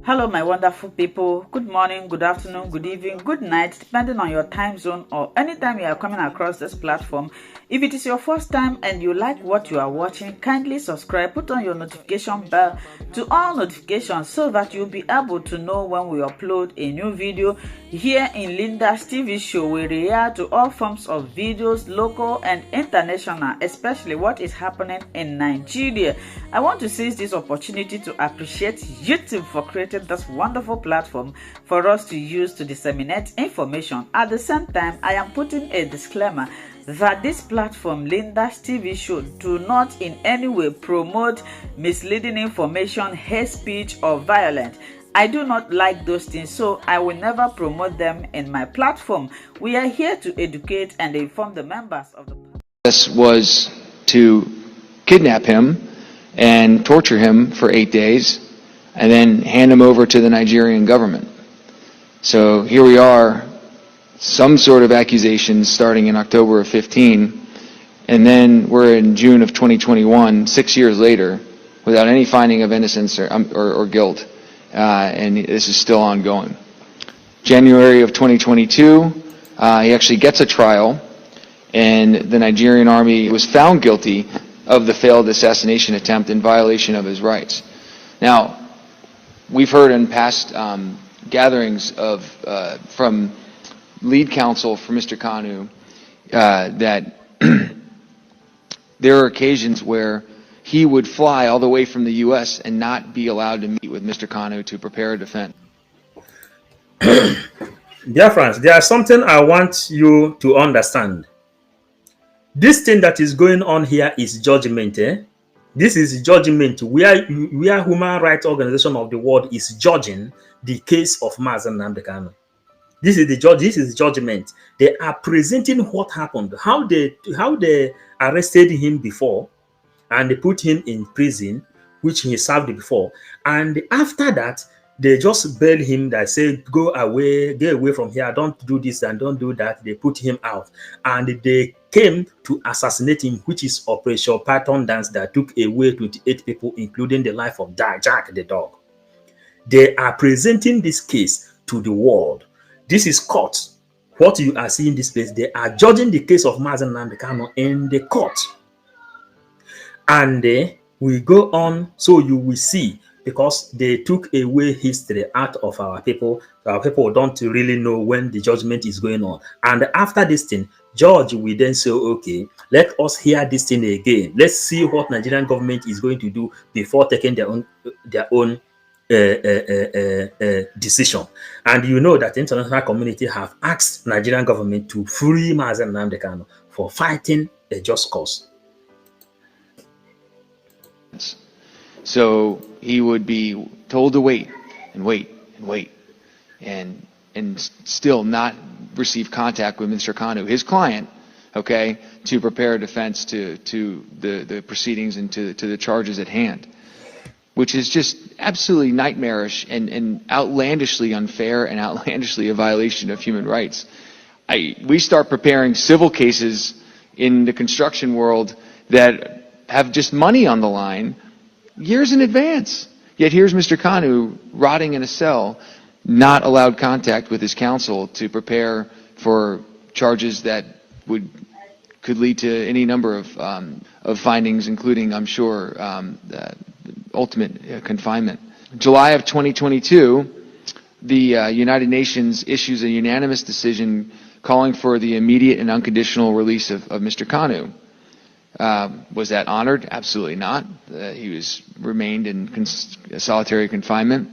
Hello, my wonderful people. Good morning, good afternoon, good evening, good night, depending on your time zone or anytime you are coming across this platform. If it is your first time and you like what you are watching, kindly subscribe, put on your notification bell to all notifications so that you'll be able to know when we upload a new video. Here in Linda's TV show, we react to all forms of videos, local and international, especially what is happening in Nigeria. I want to seize this opportunity to appreciate YouTube for creating this wonderful platform for us to use to disseminate information. At the same time, I am putting a disclaimer that this platform, Linda's TV show, do not in any way promote misleading information, hate speech, or violence. I do not like those things, so I will never promote them in my platform. We are here to educate and inform the members of the This was to kidnap him and torture him for 8 days and then hand him over to the Nigerian government. So here we are, some sort of accusations starting in October of 15, and then we're in June of 2021, 6 years later, without any finding of innocence or guilt, and this is still ongoing. January of 2022, he actually gets a trial, and the Nigerian army was found guilty of the failed assassination attempt in violation of his rights. Now, we've heard in past gatherings from lead counsel for Mr. Kanu that there are occasions where he would fly all the way from the U.S. and not be allowed to meet with Mr. Kanu to prepare a defense. Dear friends, there is something I want you to understand. This thing that is going on here is judgment. This is judgment where human rights organization of the world is judging the case of Nnamdi Kanu. This is the judge. This is judgment. They are presenting what happened, how they arrested him before, and they put him in prison, which he served before, and after that they just bail him. That say, go away, get away from here, don't do this and don't do that. They put him out, and they came to assassinate him, which is Operation Python Dance that took away 28 people, including the life of Jack the dog. They are presenting this case to the world. This is court. What you are seeing in this place, they are judging the case of Nnamdi Kanu in the court. And we go on, so you will see, because they took away history out of our people. Our people don't really know when the judgment is going on. And after this thing, George will then say, okay, let us hear this thing again. Let's see what Nigerian government is going to do before taking their own decision. And you know that the international community have asked Nigerian government to free Nnamdi Kanu for fighting a just cause. So he would be told to wait and wait and wait and still not receive contact with Mr. Kanu, his client, okay, to prepare a defense to the proceedings and to the charges at hand, which is just absolutely nightmarish and outlandishly unfair and outlandishly a violation of human rights. We start preparing civil cases in the construction world that have just money on the line years in advance. Yet here's Mr. Kanu rotting in a cell, not allowed contact with his counsel to prepare for charges that could lead to any number of findings, including, I'm sure, ultimate confinement. July of 2022, the United Nations issues a unanimous decision calling for the immediate and unconditional release of Mr. Kanu. Was that honored? Absolutely not. He remained in solitary confinement.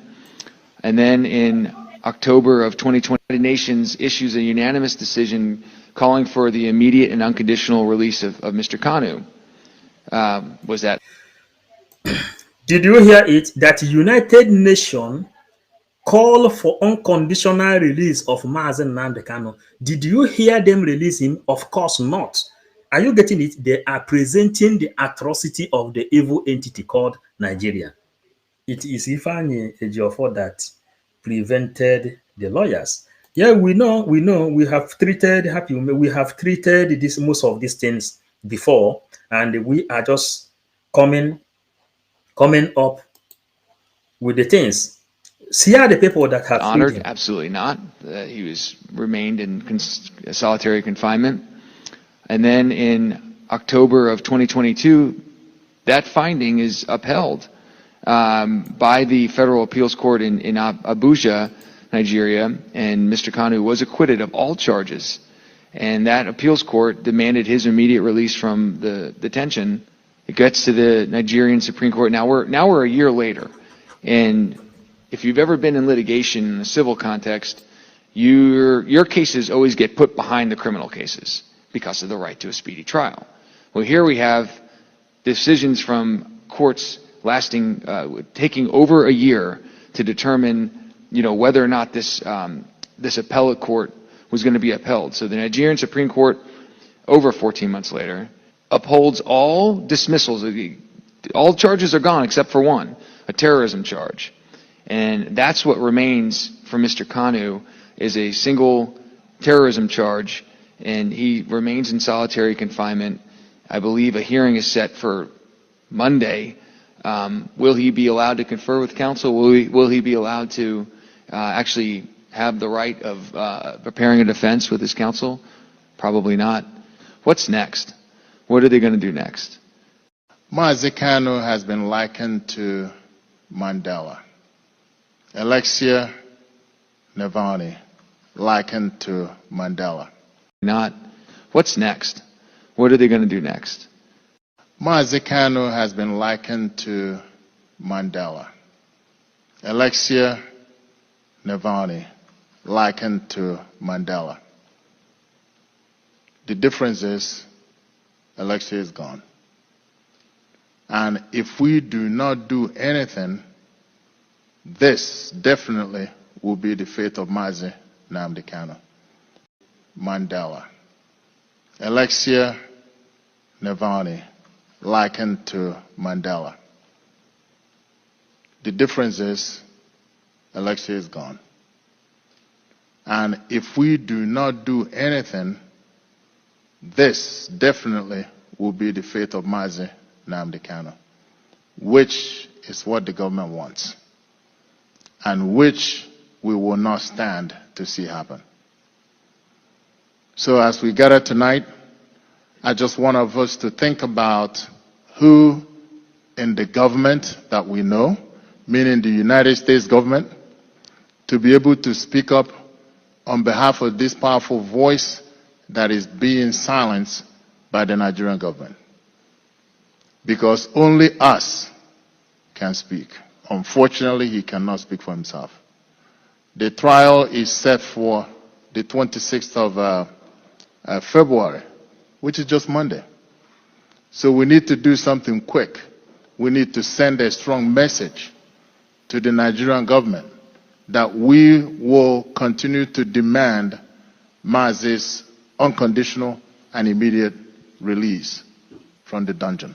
And then in October of 2020, the Nations issues a unanimous decision calling for the immediate and unconditional release of Mr. Kanu. Was that? Did you hear it? That United Nations call for unconditional release of Nnamdi Kanu. Did you hear them release him? Of course not. Are you getting it? They are presenting the atrocity of the evil entity called Nigeria. It is Ifeanyi Ejiofor that prevented the lawyers. Yeah, we know. We have treated most of these things before, and we are just coming up with the things. See are the people that have freed honored? him. Absolutely not. He was remained in solitary confinement. And then in October of 2022, that finding is upheld by the Federal Appeals Court in Abuja, Nigeria, and Mr. Kanu was acquitted of all charges. And that appeals court demanded his immediate release from the detention. It gets to the Nigerian Supreme Court. Now we're a year later, and if you've ever been in litigation in a civil context, your cases always get put behind the criminal cases because of the right to a speedy trial. Well, here we have decisions from courts lasting, taking over a year to determine, whether or not this appellate court was going to be upheld. So the Nigerian Supreme Court, over 14 months later, upholds all dismissals. All charges are gone except for one, a terrorism charge. And that's what remains for Mr. Kanu, is a single terrorism charge, and he remains in solitary confinement. I believe a hearing is set for Monday. Will he be allowed to confer with counsel? Will he be allowed to actually have the right of preparing a defense with his counsel? Probably not. What's next? What are they going to do next? Nnamdi Kanu has been likened to Mandela. Alexia Navalny likened to Mandela. Not. What's next? What are they going to do next? Nnamdi Kanu has been likened to Mandela. Alexia Navalny likened to Mandela. The difference is Alexia is gone. And if we do not do anything, this definitely will be the fate of Nnamdi Kanu. Mandela. Alexia Navalny likened to Mandela. The difference is Alexia is gone. And if we do not do anything, this definitely will be the fate of Nnamdi Kanu, which is what the government wants, and which we will not stand to see happen. So as we gather tonight, I just want us to think about who in the government that we know, meaning the United States government, to be able to speak up on behalf of this powerful voice that is being silenced by the Nigerian government. Because only us can speak. Unfortunately, he cannot speak for himself. The trial is set for the 26th of February, which is just Monday. So we need to do something quick. We need to send a strong message to the Nigerian government that we will continue to demand Mazi's unconditional and immediate release from the dungeon.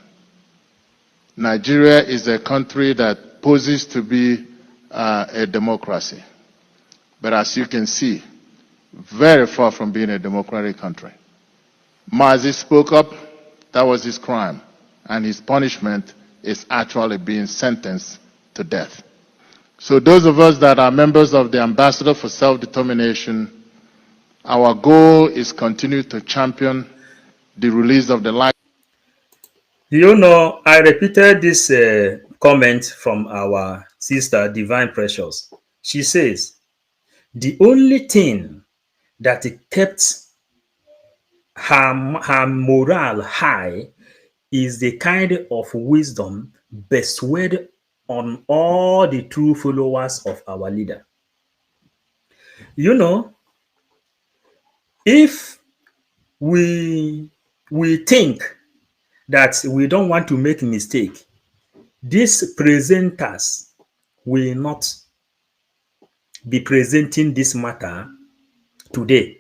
Nigeria is a country that poses to be a democracy. But as you can see, very far from being a democratic country. Mazi spoke up, that was his crime. And his punishment is actually being sentenced to death. So those of us that are members of the Ambassador for Self-Determination, our goal is continue to champion the release of the life. I repeated this comment from our sister, Divine Precious. She says, the only thing that kept her morale high is the kind of wisdom bestowed on all the true followers of our leader. If we think that we don't want to make a mistake, these presenters will not be presenting this matter today.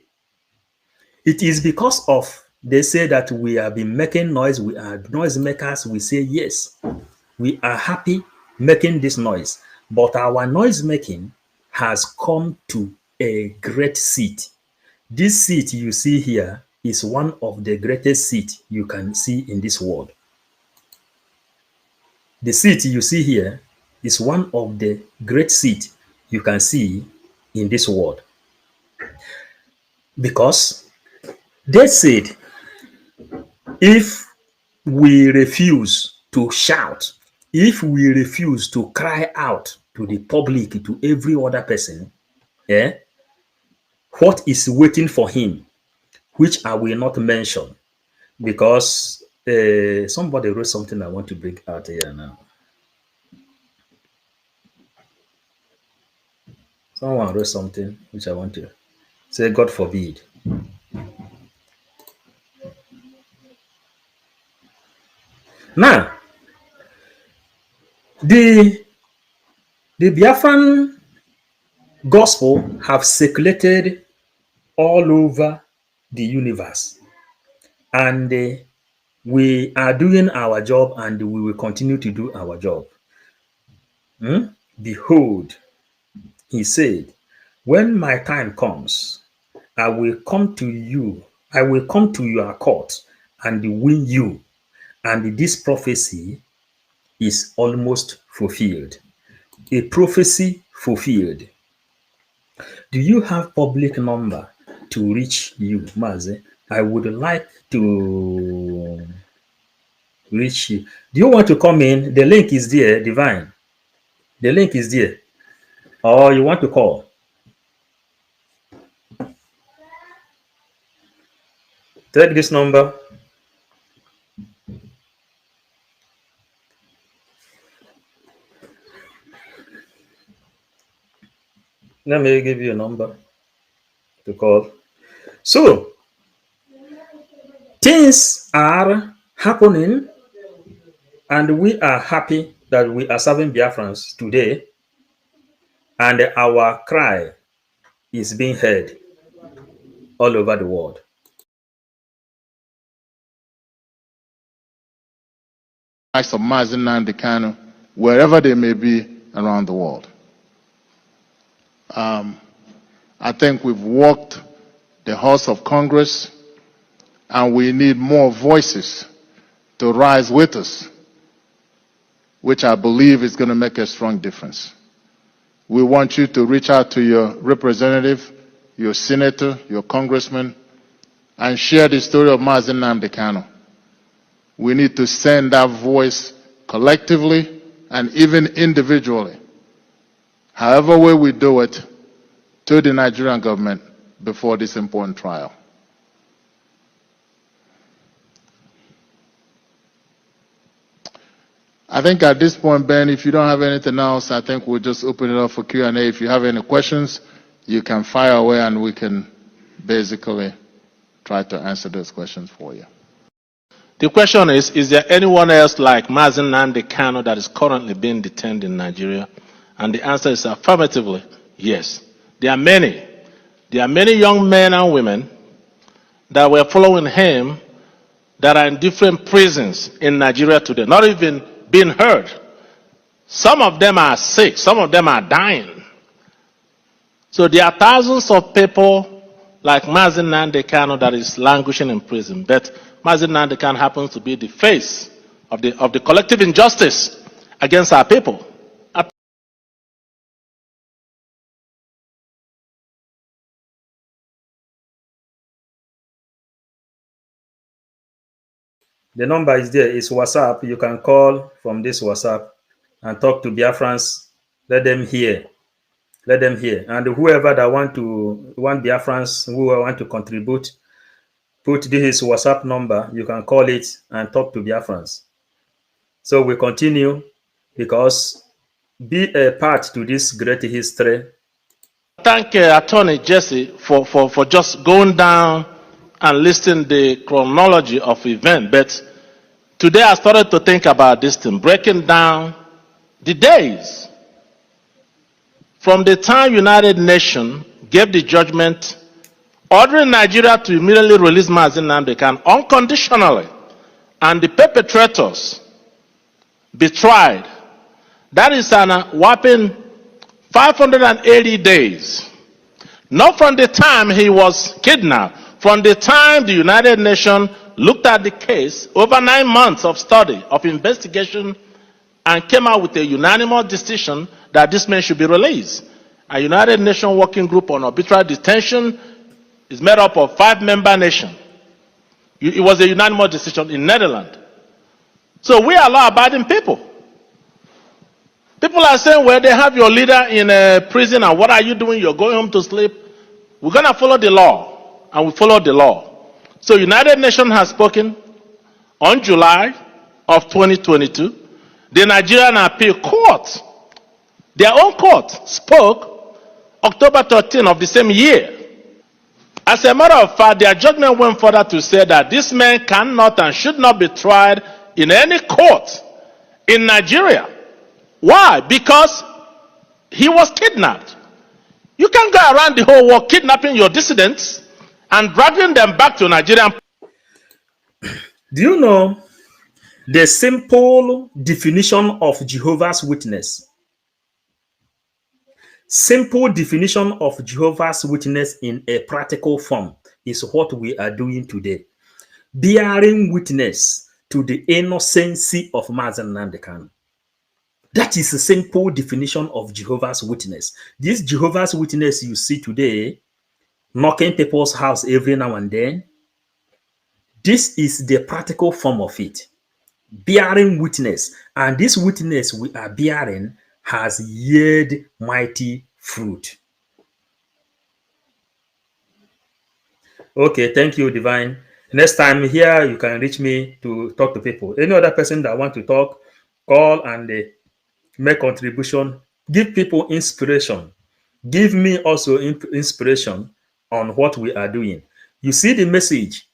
It is because of, they say that we have been making noise, we are noisemakers, we say yes, we are happy making this noise, but our noise making has come to a great seat. This seat you see here is one of the greatest seats you can see in this world. The seat you see here is one of the great seats you can see in this world. Because they said, if we refuse to shout, if we refuse to cry out to the public, to every other person, what is waiting for him, which I will not mention, because somebody wrote something I want to bring out here now. Someone wrote something which I want to say, God forbid. Now, the Biafran gospel have circulated all over the universe, and we are doing our job, and we will continue to do our job. Behold, he said, when my time comes, I will come to you, I will come to your court and win you. And this prophecy is almost fulfilled. A prophecy fulfilled. Do you have public number to reach you, Mazi? I would like to reach you. Do you want to come in? The link is there, Divine. The link is there. Or you want to call? Take this number. Let me give you a number to call. So, things are happening, and we are happy that we are serving Biafrans today, and our cry is being heard all over the world. Of Nnamdi Kanu, wherever they may be around the world. I think we've walked the halls of Congress, and we need more voices to rise with us, which I believe is going to make a strong difference. We want you to reach out to your representative, your senator, your congressman, and share the story of Nnamdi Kanu. We need to send that voice collectively and even individually, however way we do it, to the Nigerian government before this important trial. I think at this point, Ben, if you don't have anything else, I think we'll just open it up for Q&A. If you have any questions, you can fire away and we can basically try to answer those questions for you. The question is there anyone else like Nnamdi Kanu that is currently being detained in Nigeria? And the answer is affirmatively, yes. There are many. There are many young men and women that were following him that are in different prisons in Nigeria today, not even being heard. Some of them are sick, some of them are dying. So there are thousands of people like Nnamdi Kanu that is languishing in prison. But Nnamdi Kanu happens to be the face of the collective injustice against our people. The number is there. It's WhatsApp. You can call from this WhatsApp and talk to Biafrans. Let them hear. Let them hear. And whoever that want Biafrans who want to contribute, put this WhatsApp number. You can call it and talk to Biafrans. So we continue, because be a part to this great history. Thank Attorney Jesse for just going down and listing the chronology of events. But today I started to think about this thing, breaking down the days from the time United Nations gave the judgment ordering Nigeria to immediately release Nnamdi Kanu unconditionally, and the perpetrators be tried. That is an whopping 580 days. Not from the time he was kidnapped, from the time the United Nations looked at the case, over 9 months of study, of investigation, and came out with a unanimous decision that this man should be released. a United Nations Working Group on Arbitrary Detention is made up of 5-member nations. It was a unanimous decision in Netherlands. So we are law-abiding people. People are saying, well, they have your leader in a prison, and what are you doing? You're going home to sleep. We're going to follow the law, and we follow the law. So United Nations has spoken on July of 2022. The Nigerian Appeal Court, their own court, spoke October 13 of the same year. As a matter of fact, their judgment went further to say that this man cannot and should not be tried in any court in Nigeria. Why? Because he was kidnapped. You can't go around the whole world kidnapping your dissidents and dragging them back to Nigeria. Do you know the simple definition of Jehovah's Witness? Simple definition of Jehovah's Witness in a practical form is what we are doing today. Bearing witness to the innocency of Nnamdi Kanu. That is a simple definition of Jehovah's Witness. This Jehovah's Witness you see today, knocking people's house every now and then, this is the practical form of it. Bearing witness. And this witness we are bearing has yielded mighty fruit. Okay, thank you, Divine. Next time here, you can reach me to talk to people. Any other person that want to talk, call and make contribution. Give people inspiration. Give me also inspiration on what we are doing. You see the message,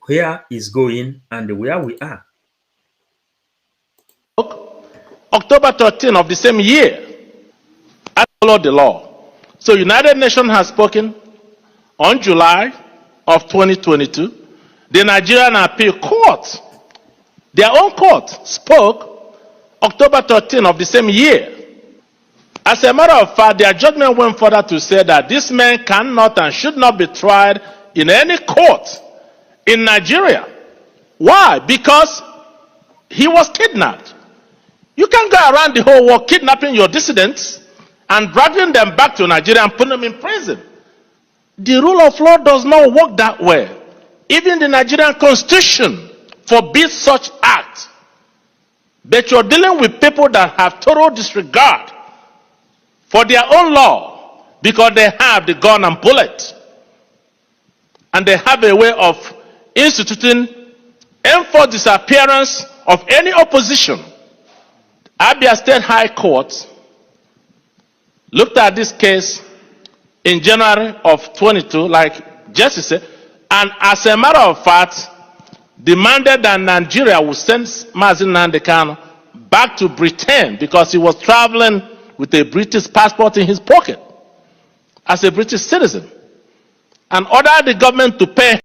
where is going and where we are. October 13 of the same year, I follow the law. So United Nations has spoken on July of 2022. The Nigerian Appeal Court, their own court, spoke October 13 of the same year. As a matter of fact, their judgment went further to say that this man cannot and should not be tried in any court in Nigeria. Why? Because he was kidnapped. You can't go around the whole world kidnapping your dissidents and dragging them back to Nigeria and putting them in prison. The rule of law does not work that way. Even the Nigerian Constitution forbids such acts. But you're dealing with people that have total disregard for their own law because they have the gun and bullet. And they have a way of instituting enforced disappearance of any opposition. Abia State High Court looked at this case in January of 22, like Jesse said, and as a matter of fact, demanded that Nigeria would send Nnamdi Kanu back to Britain because he was traveling with a British passport in his pocket as a British citizen, and ordered the government to pay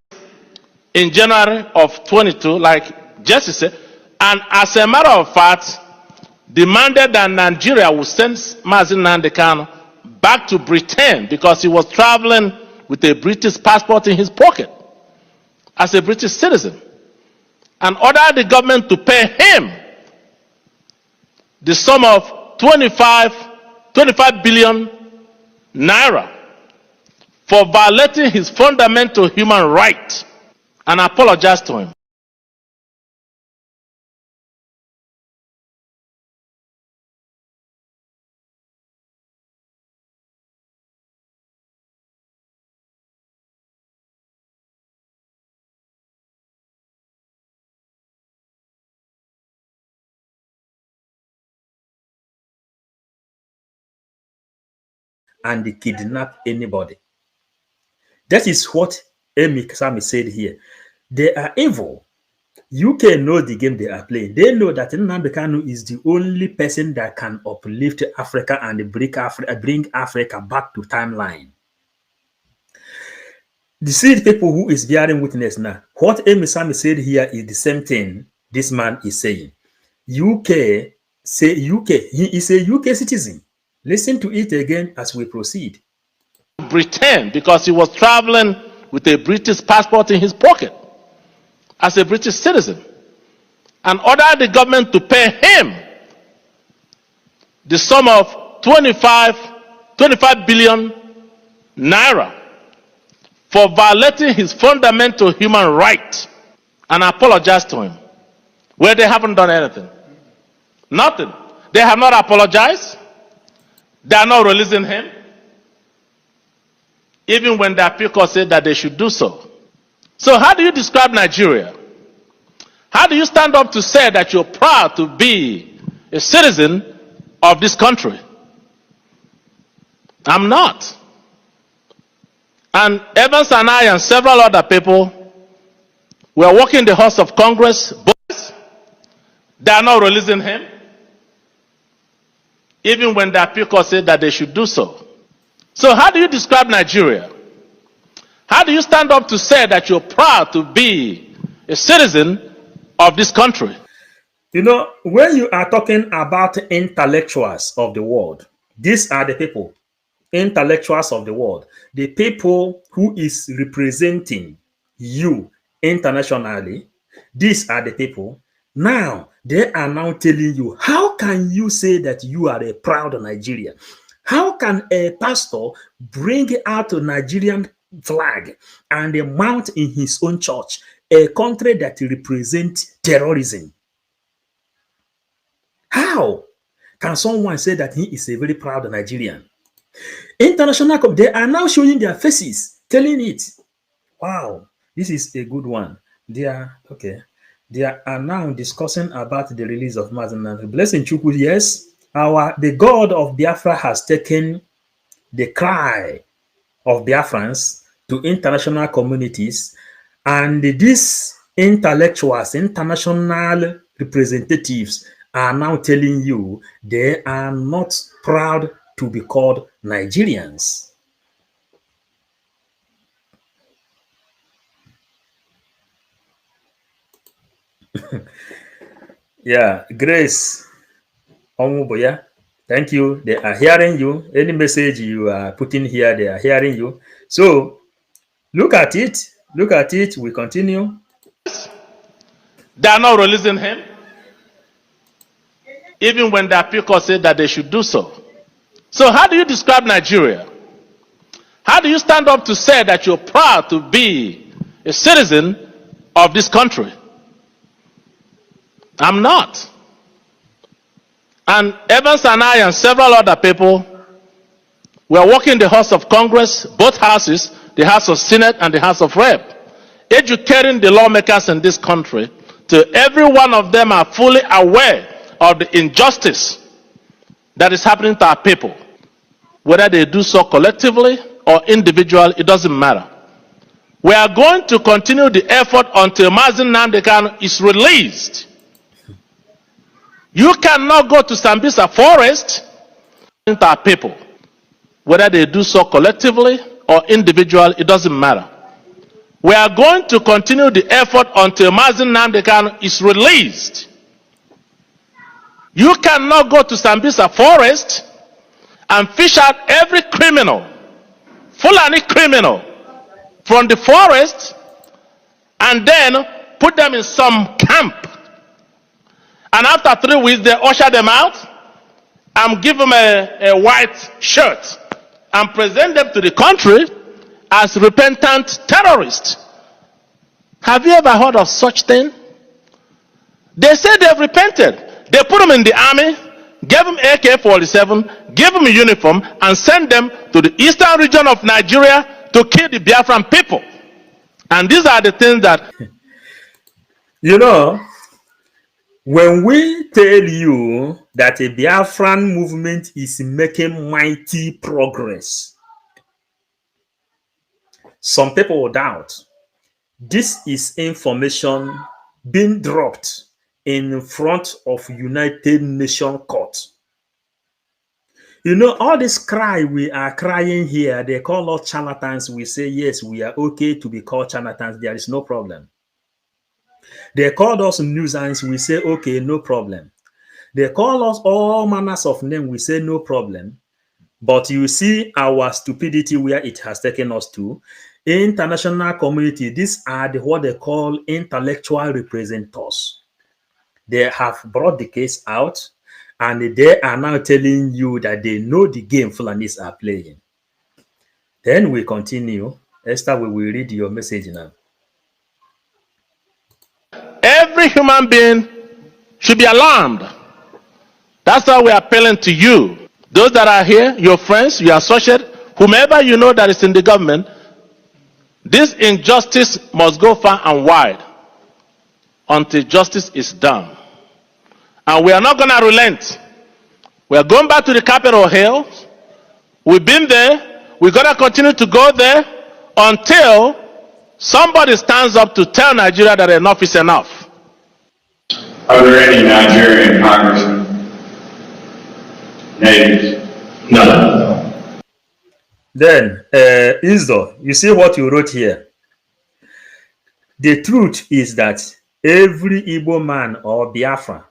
in January of 22, like Jesse said, and as a matter of fact, demanded that Nigeria would send Nnamdi Kanu back to Britain because he was traveling with a British passport in his pocket as a British citizen, and ordered the government to pay him the sum of 25 billion naira for violating his fundamental human right, and apologized to him. And kidnap anybody. That is what Sami said here. They are evil. UK know the game they are playing. They know that Nnamdi Kanu is the only person that can uplift Africa and bring Africa back to timeline. You see the people who is bearing witness now. What Sami said here is the same thing this man is saying. UK, he is a UK citizen. Listen to it again as we proceed. Britain because he was traveling with a British passport in his pocket as a British citizen, and ordered the government to pay him the sum of 25 25 billion naira for violating his fundamental human right and apologize to him, where they haven't done anything. Nothing. They have not apologized. They are not releasing him, even when the appeal court said that they should do so. So how do you describe Nigeria? How do you stand up to say that you're proud to be a citizen of this country? I'm not. And Evans and I and several other people were walking the halls of Congress. Boys, they are not releasing him, even when the appeal court said that they should do so. So how do you describe Nigeria? How do you stand up to say that you're proud to be a citizen of this country? You know, when you are talking about intellectuals of the world, these are the people, intellectuals of the world, the people who is representing you internationally. These are the people. Now, they are now telling you, how can you say that you are a proud Nigerian? How can a pastor bring out a Nigerian flag and mount in his own church a country that represents terrorism? How can someone say that he is a very proud Nigerian? International, they are now showing their faces, telling it. Wow, this is a good one. They are okay. They are now discussing about the release of Mazen. Blessing Chukwu, yes, the God of Biafra has taken the cry of Biafrans to international communities, and these intellectuals, international representatives are now telling you they are not proud to be called Nigerians. Yeah, Grace Omuboya, thank you. They are hearing you. Any message you are putting here, they are hearing you. So look at it. Look at it. We continue. They are not releasing him, even when the appeal court said that they should do so. So how do you describe Nigeria? How do you stand up to say that you're proud to be a citizen of this country? I'm not. And Evans and I and several other people were walking the halls of Congress, both houses, the House of Senate and the House of Rep, educating the lawmakers in this country till every one of them are fully aware of the injustice that is happening to our people. Whether they do so collectively or individually, it doesn't matter. We are going to continue the effort until Nnamdi Kanu is released. You cannot go to Sambisa forest into our people. Whether they do so collectively or individually, it doesn't matter. We are going to continue the effort until Nnamdi Kanu is released. You cannot go to Sambisa forest and fish out every criminal, Fulani criminal, from the forest and then put them in some camp. And after 3 weeks, they usher them out and give them a white shirt and present them to the country as repentant terrorists. Have you ever heard of such thing? They say they've repented. They put them in the army, gave them AK-47, gave them a uniform, and sent them to the eastern region of Nigeria to kill the Biafran people. And these are the things that... You know, when we tell you that a Biafran movement is making mighty progress, some people will doubt. This is information being dropped in front of United Nations Court. You know, all this cry we are crying here, they call us charlatans. We say, yes, we are okay to be called charlatans. There is no problem. They called us nuisance. We say, okay, no problem. They call us all manners of names. We say, no problem. But you see our stupidity where it has taken us to. International community, these are what they call intellectual representatives. They have brought the case out, And they are now telling you that they know the game Fulanis are playing. Then we continue. Esther, we will read your message now. Every human being should be alarmed. That's why we are appealing to you. Those that are here, your friends, your associates, whomever you know that is in the government, this injustice must go far and wide until justice is done. And we are not going to relent. We are going back to the Capitol Hill. We've been there. We're going to continue to go there until somebody stands up to tell Nigeria that enough is enough. Are there any Nigerian congressmen? Natives? None. Then, Izzo, you see what you wrote here. The truth is that every Igbo man or Biafran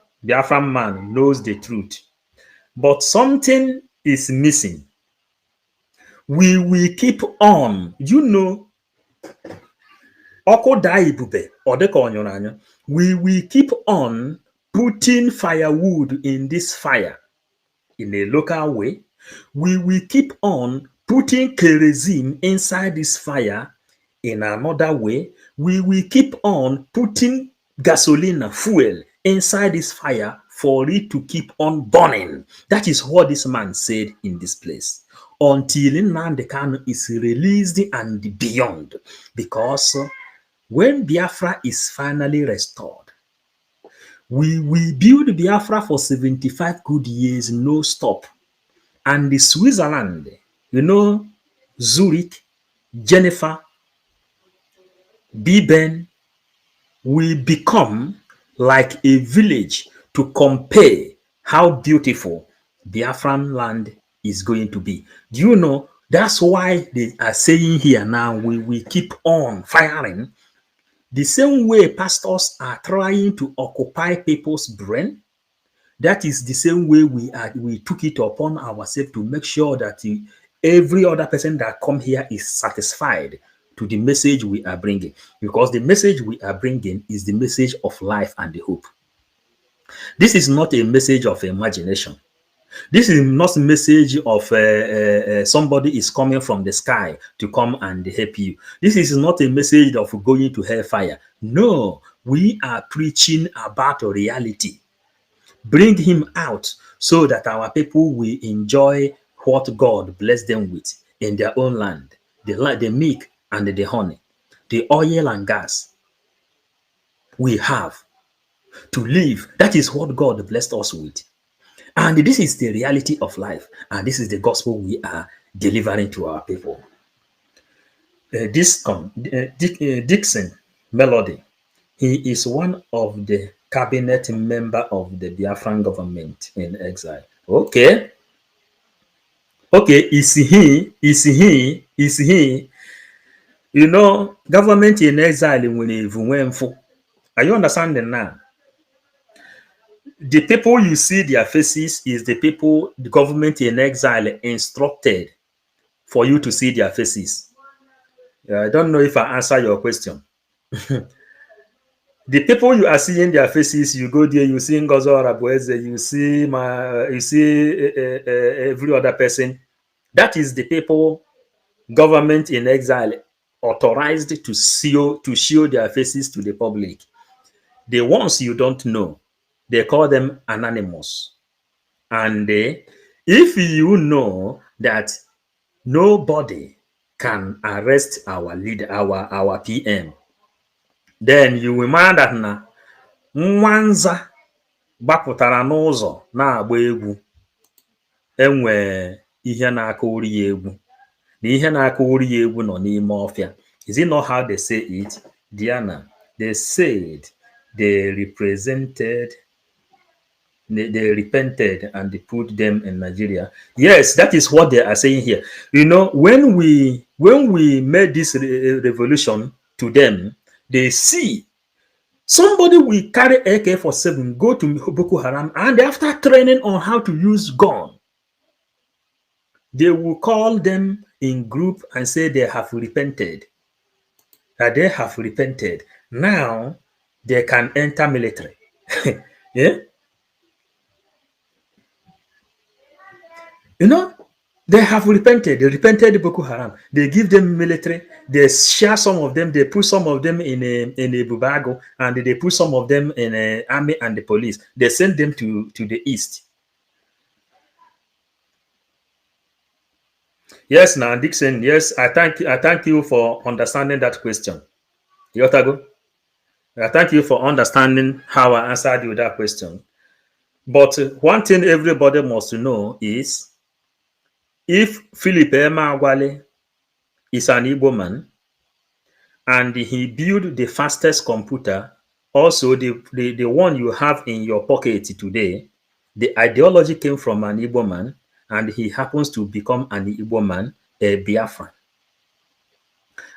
man knows the truth. But something is missing. We will keep on, we will keep on putting firewood in this fire in a local way. We will keep on putting kerosene inside this fire in another way. We will keep on putting gasoline, fuel inside this fire for it to keep on burning. That is what this man said in this place. Until Nnamdi Kanu is released and beyond. Because when Biafra is finally restored, we will build Biafra for 75 good years, no stop. And the Switzerland, Zurich, Jennifer, B0MB will become like a village to compare how beautiful Biafran land is going to be. Do you know? That's why they are saying here now, we will keep on firing. The same way pastors are trying to occupy people's brain, that is the same way we took it upon ourselves to make sure that every other person that come here is satisfied to the message we are bringing. Because the message we are bringing is the message of life and the hope. This is not a message of imagination. This is not a message of somebody is coming from the sky to come and help you. This is not a message of going to hellfire. No, we are preaching about a reality. Bring him out so that our people will enjoy what God blessed them with in their own land. The milk and the honey, the oil and gas we have to live. That is what God blessed us with. And this is the reality of life. And this is the gospel we are delivering to our people. Dixon Melody, he is one of the cabinet member of the Biafran government in exile. Okay, is he? Government in exile when are you understanding now? The people you see their faces is the people the government in exile instructed for you to see their faces. I don't know if I answer your question. The people you are seeing their faces, you go there, you see Ngozo Arabueze, you see every other person. That is the people government in exile authorized to show their faces to the public. The ones you don't know, they call them anonymous. And if you know that nobody can arrest our leader, our PM, then you will mind that na nwanza gbapụtara n'ụzọ na-agba egwu enwe ihe na-akụri ya egwu. Na ihe na-akụri ya egwu nọ n'ime ọfịa. Is it not how they say it? Diana, they said they repented and they put them in Nigeria. Yes, that is what they are saying here. When we made this revolution to them, they see somebody will carry AK-47, go to Boko Haram, and after training on how to use gun, they will call them in group and say they have repented. That they have repented. Now they can enter military. Yeah. You know, they have repented. They repented Boko Haram. They give them military. They share some of them. They put some of them in a Bubago, and they put some of them in a army and the police. They send them to the east. Yes, now Dixon. Yes, I thank you for understanding that question. Yotago, I thank you for understanding how I answered you that question. But one thing everybody must know is if Philip Emeagwali is an Igbo man and he built the fastest computer, also the one you have in your pocket today, the ideology came from an Igbo man and he happens to become an Igbo man, a Biafra.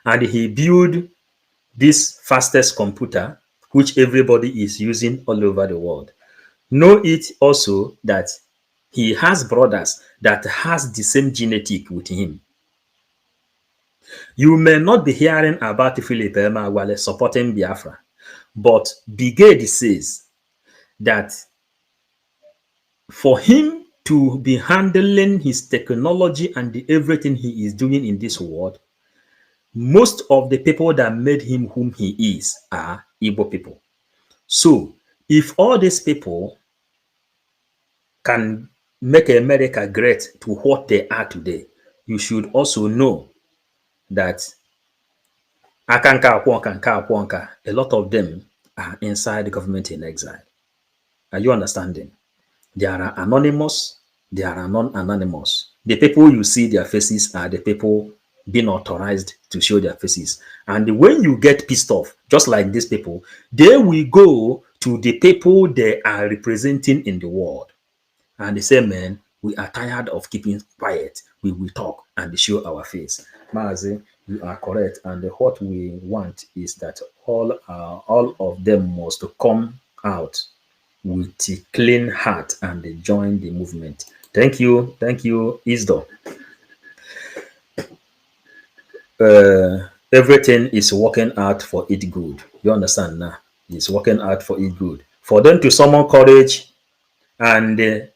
And he built this fastest computer, which everybody is using all over the world. Know it also that he has brothers that has the same genetic with him. You may not be hearing about Philip Emeagwali supporting Biafra, but Brigade says that for him to be handling his technology and everything he is doing in this world, most of the people that made him whom he is are Igbo people. So if all these people can make America great to what they are today, you should also know that a lot of them are inside the government in exile. Are you understanding? There are anonymous, there are non-anonymous. The people you see their faces are the people being authorized to show their faces. And when you get pissed off, just like these people, they will go to the people they are representing in the world. And they say, man, we are tired of keeping quiet. We will talk and show our face. Mazi, you are correct. And what we want is that all of them must come out with a clean heart and join the movement. Thank you, Isdo. Everything is working out for it good. You understand now? It's working out for it good. For them to summon courage and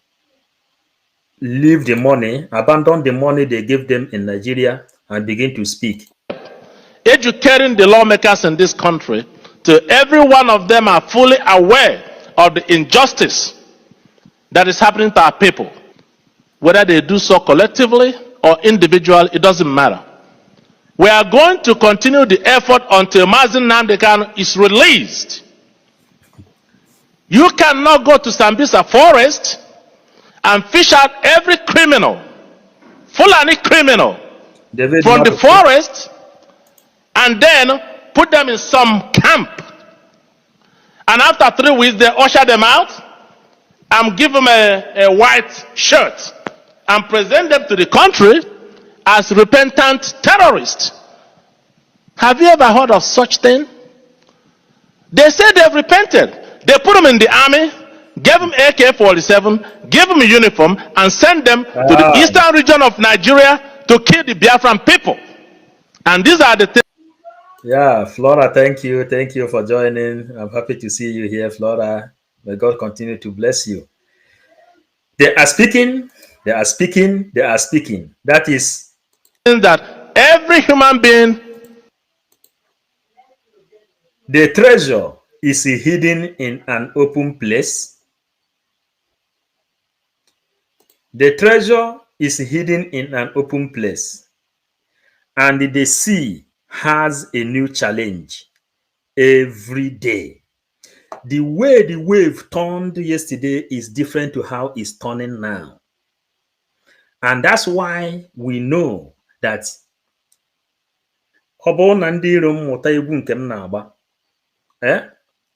leave the money, abandon the money they give them in Nigeria and begin to speak. Educating the lawmakers in this country to every one of them are fully aware of the injustice that is happening to our people. Whether they do so collectively or individually, it doesn't matter. We are going to continue the effort until Nnamdi Kanu is released. You cannot go to Sambisa forest and fish out every criminal, Fulani criminal, from the forest and then put them in some camp. And after 3 weeks, they usher them out and give them a white shirt and present them to the country as repentant terrorists. Have you ever heard of such thing? They say they've repented. They put them in the army, gave them AK-47, gave them a uniform, and sent them to the eastern region of Nigeria to kill the Biafran people. And these are the things. Yeah, Flora, thank you. Thank you for joining. I'm happy to see you here, Flora. May God continue to bless you. They are speaking. They are speaking. They are speaking. That is that every human being. The treasure is hidden in an open place. The treasure is hidden in an open place. And the sea has a new challenge every day. The way the wave turned yesterday is different to how it's turning now. And that's why we know that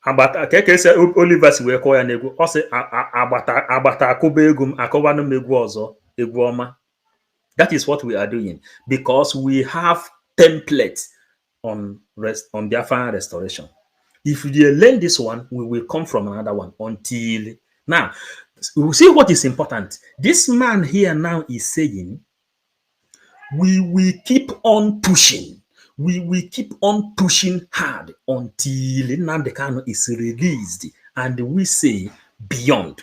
agbata ka ese Oliver si wee kọọ ya n'egwu ọ sị agbata akụba egwu m akọwanụ m egwu ọzọ egwu ọma. That is what we are doing because we have templates on Biafran restoration. If we learn this one, we will come from another one until now. We see what is important. This man here now is saying we will keep on pushing. We will keep on pushing hard until Nnamdi Kanu is released. And we say beyond.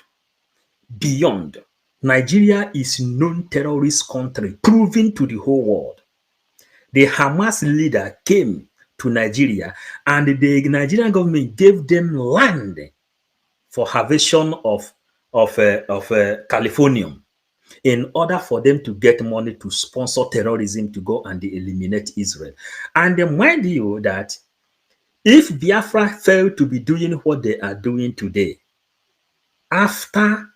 Nigeria is a known terrorist country, proven to the whole world. The Hamas leader came to Nigeria and the Nigerian government gave them land for harvestation of Californium in order for them to get money to sponsor terrorism to go and eliminate Israel. And mind you that if Biafra failed to be doing what they are doing today, after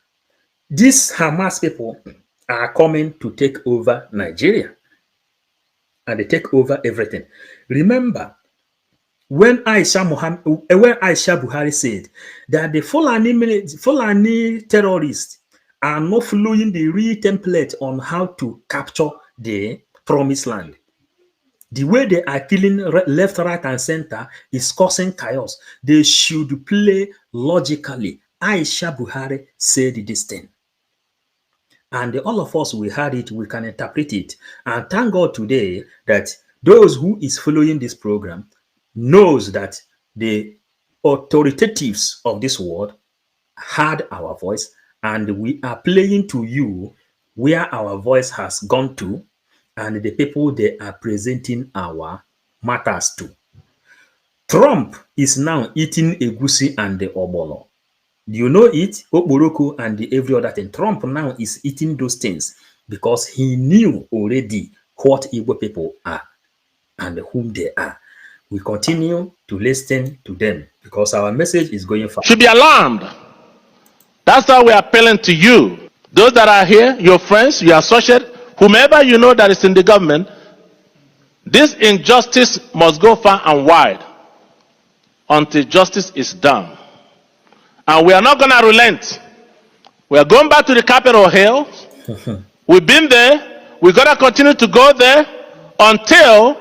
these Hamas people are coming to take over Nigeria and they take over everything. Remember, when Aisha Buhari said that the Fulani terrorists are not following the real template on how to capture the promised land. The way they are killing left, right, and center is causing chaos. They should play logically. Aisha Buhari said this thing. And all of us, we heard it, we can interpret it. And thank God today that those who is following this program knows that the authoritatives of this world heard our voice, and we are playing to you where our voice has gone to, and the people they are presenting our matters to. Trump is now eating egusi and the obolo. Do you know it? Okporoko and every other thing. Trump now is eating those things because he knew already what Igbo people are and whom they are. We continue to listen to them because our message is going far. Should be alarmed. That's why we are appealing to you. Those that are here, your friends, your associates, whomever you know that is in the government, this injustice must go far and wide until justice is done. And we are not going to relent. We are going back to the Capitol Hill. We've been there. We're going to continue to go there until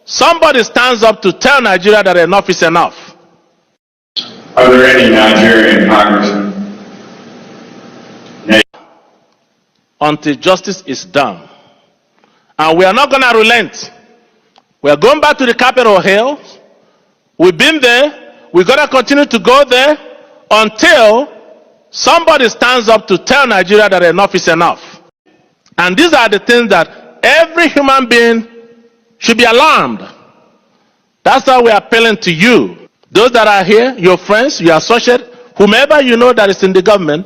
somebody stands up to tell Nigeria that enough is enough. Are there any Nigerian congressmen? Until justice is done. And we are not going to relent. We are going back to the Capitol Hill. We've been there. We're going to continue to go there until somebody stands up to tell Nigeria that enough is enough. And these are the things that every human being should be alarmed. That's why we are appealing to you. Those that are here, your friends, your associates, whomever you know that is in the government,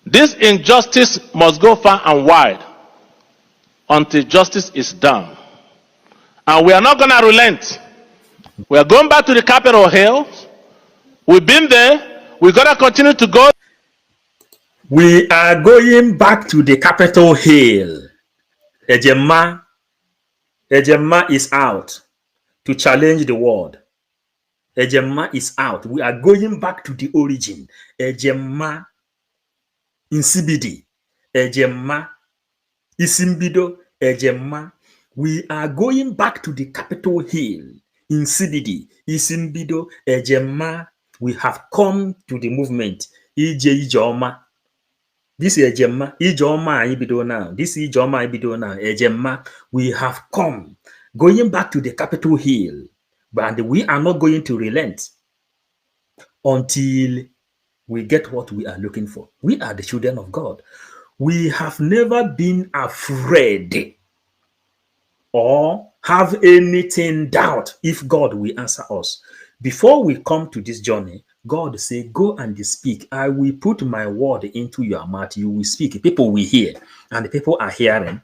this injustice must go far and wide until justice is done. And we are not going to relent. We are going back to the Capitol Hill. We've been there. We're going to continue to go. We are going back to the Capitol Hill. Ejema is out to challenge the world. Ejema is out. We are going back to the origin. Ejema Insibidi. Ejema Isimbido. Ejema. We are going back to the Capitol Hill. Insibidi. Isimbido. Ejema. We have come to the movement. Ijoma. This is Ejema. Ijoma ibido now. This is Ijoma ibido now. Ejema. We have come. Going back to the Capitol Hill. But we are not going to relent until we get what we are looking for. We are the children of God. We have never been afraid or have anything doubt if God will answer us. Before we come to this journey, God said, go and speak. I will put my word into your mouth. You will speak. People will hear. And the people are hearing.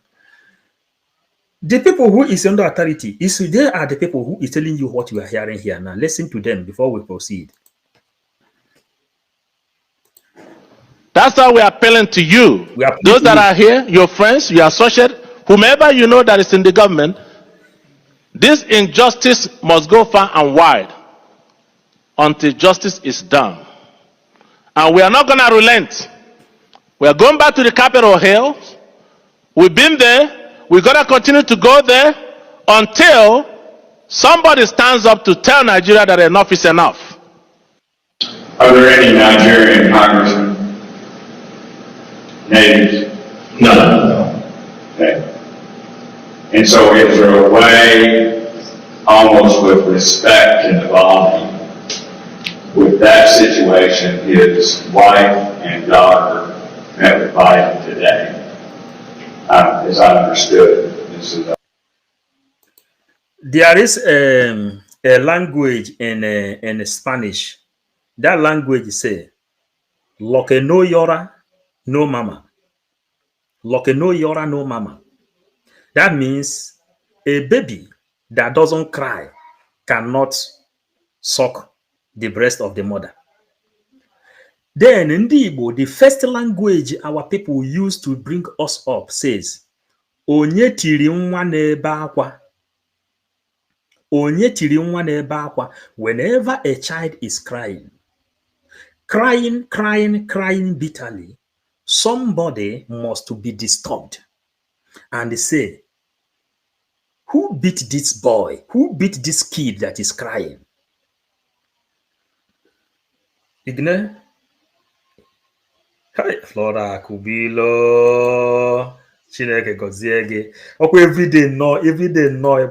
The people who is under authority, they are the people who is telling you what you are hearing here. Now listen to them before we proceed. That's why we are appealing to you. Those that are here, your friends, your associates, whomever you know that is in the government, this injustice must go far and wide until justice is done. And we are not going to relent. We are going back to the Capitol Hill. We've been there. We're going to continue to go there until somebody stands up to tell Nigeria that enough is enough. Are there any Nigerian congressmen? Natives? No. Okay. And so is there a way, almost with respect and equality, with that situation, his wife and daughter met with Biden today. As I understood, this is There is a language in Spanish. That language say, "Lo que no llora, no mama." Lo que no llora, no mama. That means a baby that doesn't cry cannot suck the breast of the mother. Then in the Igbo, the first language our people use to bring us up says, Onye tiri nwa n'ebe akwa. Onye tiri nwa n'ebe akwa. Whenever a child is crying bitterly, somebody must be disturbed and say, who beat this boy? Who beat this kid that is crying? Ignore. Hi, Flora Kubilo. Chineke gozie gị. Ọkwa everyday no.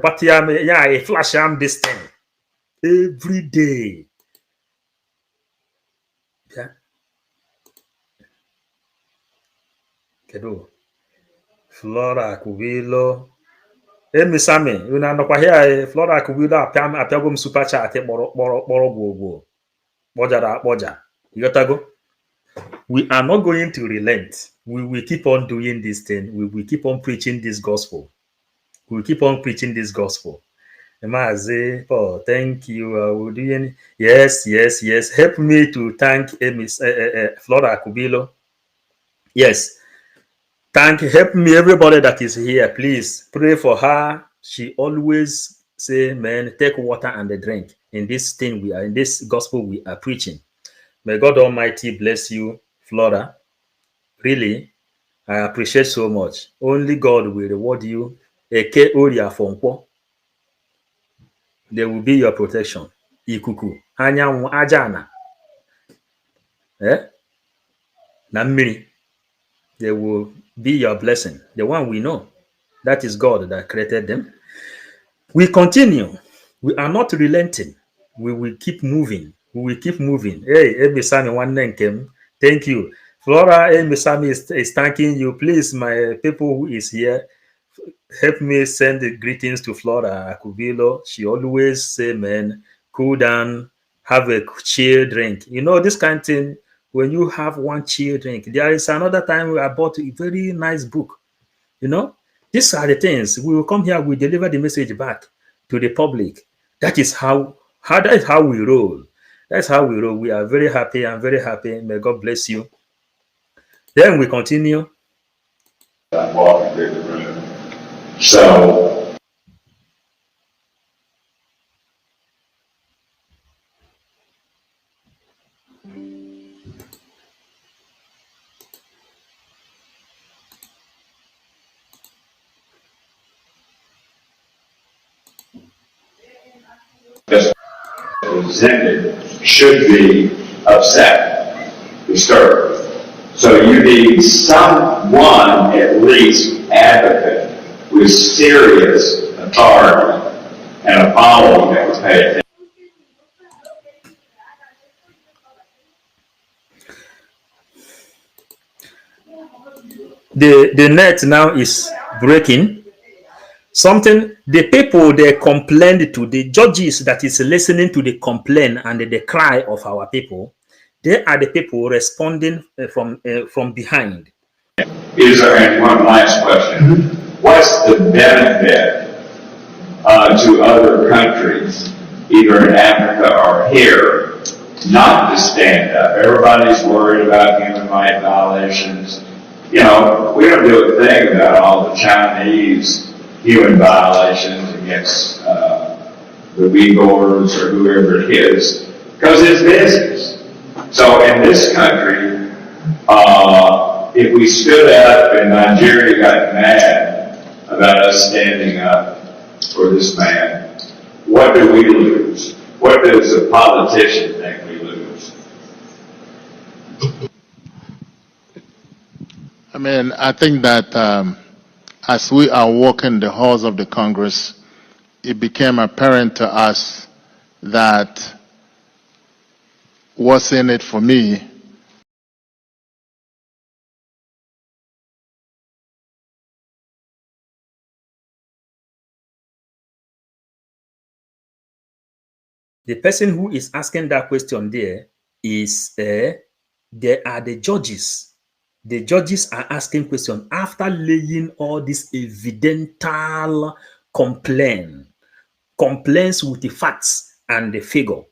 But yeah, I flash am this thing. Every day. Yeah. Kedu? Flora Kubilo. Emi Sami, unu anọkwa here. Flora Kubilo apịagwo m super chat kpọrọ gwogwo. Kpọjara akpọja. You gotta go. We are not going to relent. We will keep on doing this thing. We will keep on preaching this gospel. We will keep on preaching this gospel. Mazi, oh, thank you. Yes. Help me to thank Flora Kubilo. Yes. Help me, everybody that is here. Please pray for her. She always say, man, take water and drink. In this thing in this gospel we are preaching. May God Almighty bless you, Flora. Really, I appreciate so much. Only God will reward you. Eke Oria Fonko. There will be your protection. Ikuku. Anyanwụ Ajana. Na mmiri. There will be your blessing. The one we know. That is God that created them. We continue. We are not relenting. We will keep moving. Hey, Ebisami Wanenkem. Thank you. Flora Ebisami is thanking you. Please, my people who is here, help me send the greetings to Flora Akubilo. She always say, man, cool down, have a chill drink. You know, this kind of thing, when you have one chill drink, there is another time I bought a very nice book. You know, these are the things. We will come here, we deliver the message back to the public. That is how we roll. That's how we roll. We are very happy. I'm very happy. May God bless you. Then we continue. I'm walking through the room. So just presented should be upset, disturbed. So you need someone, at least, advocate with serious authority and a following that would pay attention. The net now is breaking. Something the people they complained to, the judges that is listening to the complaint and the cry of our people, they are the people responding from behind. Is there, and one last question, what's the benefit to other countries, either in Africa or here, not to stand up? Everybody's worried about human rights violations. You know, we don't do a thing about all the Chinese human violations against the Uyghurs or whoever it is, because it's business. So in this country, if we stood up and Nigeria got mad about us standing up for this man, what do we lose? What does a politician think we lose? I mean, I think that as we are walking the halls of the Congress, it became apparent to us that what's in it for me The person who is asking that question there is, there are the judges. The judges are asking questions after laying all this evidential complaints with the facts and the figure.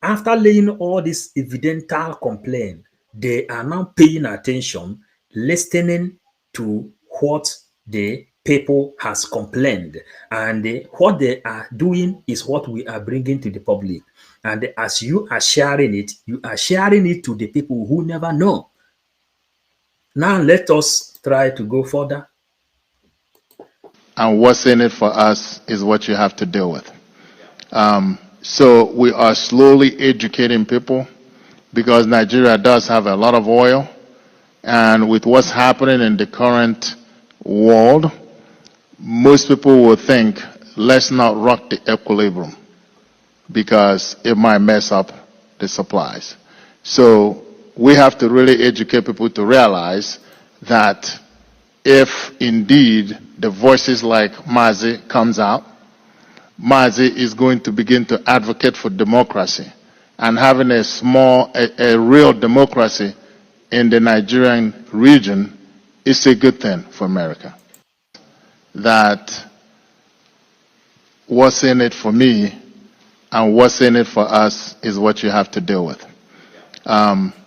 After laying all this evidential complaint, they are now paying attention, listening to what the people has complained, and what they are doing is what we are bringing to the public. And as you are sharing it, you are sharing it to the people who never know. Now let us try to go further. And what's in it for us is what you have to deal with. So we are slowly educating people because Nigeria does have a lot of oil. And with what's happening in the current world, most people will think, let's not rock the equilibrium because it might mess up the supplies. So we have to really educate people to realize that if indeed the voices like Mazi comes out, Mazi is going to begin to advocate for democracy, and having a real democracy in the Nigerian region is a good thing for America. That what's in it for me and what's in it for us is what you have to deal with.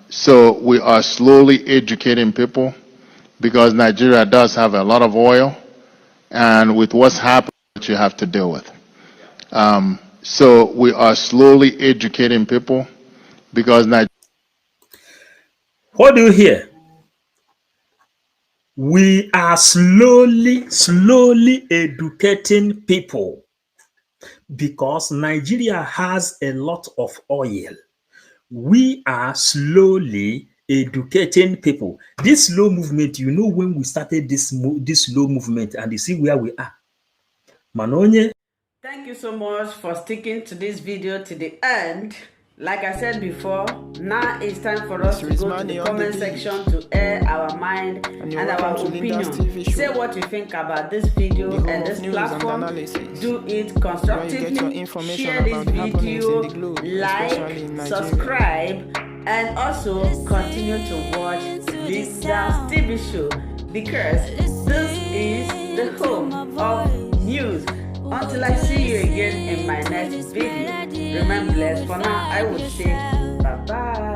So we are slowly educating people because Nigeria does have a lot of oil, and with what's happening, what you have to deal with. So we are slowly educating people because Nigeria. What do you hear? We are slowly educating people because Nigeria has a lot of oil. We are slowly educating people. This slow movement, you know, when we started this slow movement, and you see where we are. Manonye. Thank you so much for sticking to this video to the end. Like I said before, now it's time for us to go to the comment section to air our mind and our opinion. Say what you think about this video and this platform. Do it constructively. Share this video, like, subscribe, and also continue to watch this TV show because this is the home of news. Until I see you again in my next video, remain blessed. For now, I would say bye-bye.